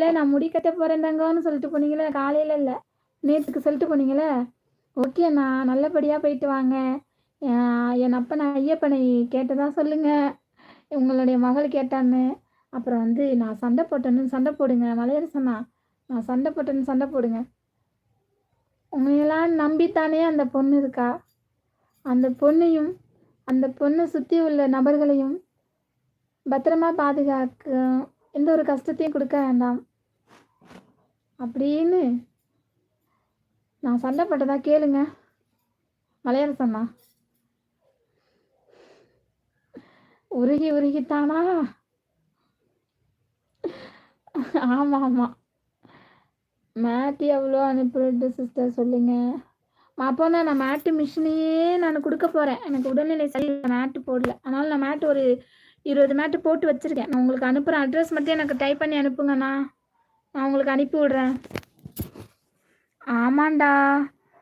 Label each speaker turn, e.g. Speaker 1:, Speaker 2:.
Speaker 1: காலையில நான் முடி கட்ட போறேன் தங்கம்னு சொல்லிட்டு போனீங்களே, காலையில இல்ல நேத்துக்கு சொல்லிட்டு போனீங்களே. ஓகே அண்ணா, நல்லபடியா போயிட்டு வாங்க. என் அப்பனை ஐயப்பனை கேட்டதா சொல்லுங்க, உங்களுடைய மகள் கேட்டான்னு. அப்புறம் வந்து நான் சண்டை போட்டேன்னு சண்டை போடுங்க மலையரசண்ணா, நான் சண்டை போட்டேன்னு சண்டை போடுங்க. உண்மையெல்லாம் நம்பித்தானே அந்த பொண்ணு இருக்கா. அந்த பொண்ணையும் அந்த பொண்ணை சுற்றி உள்ள நபர்களையும் பத்திரமா பாதுகாக்க, எந்த ஒரு கஷ்டத்தையும் கொடுக்க வேண்டாம் அப்படின்னு நான் சண்டை போட்டதா கேளுங்க மலையரசண்ணா. உருகி உருகித்தானா? ஆமா ஆமா. மேட்டு எவ்வளோ அனுப்பிட்டு சிஸ்டர் சொல்லுங்க. அப்போனா நான் மேட்டு மிஷினையே நான் கொடுக்க போகிறேன். எனக்கு உடல்நிலை சரி, மேட்டு போடல. அதனால் நான் மேட்டு ஒரு 20 மேட்டு போட்டு வச்சுருக்கேன். நான் உங்களுக்கு அனுப்புகிறேன். அட்ரஸ் மட்டும் எனக்கு டைப் பண்ணி அனுப்புங்கண்ணா, நான் உங்களுக்கு அனுப்பி விட்றேன். ஆமாண்டா,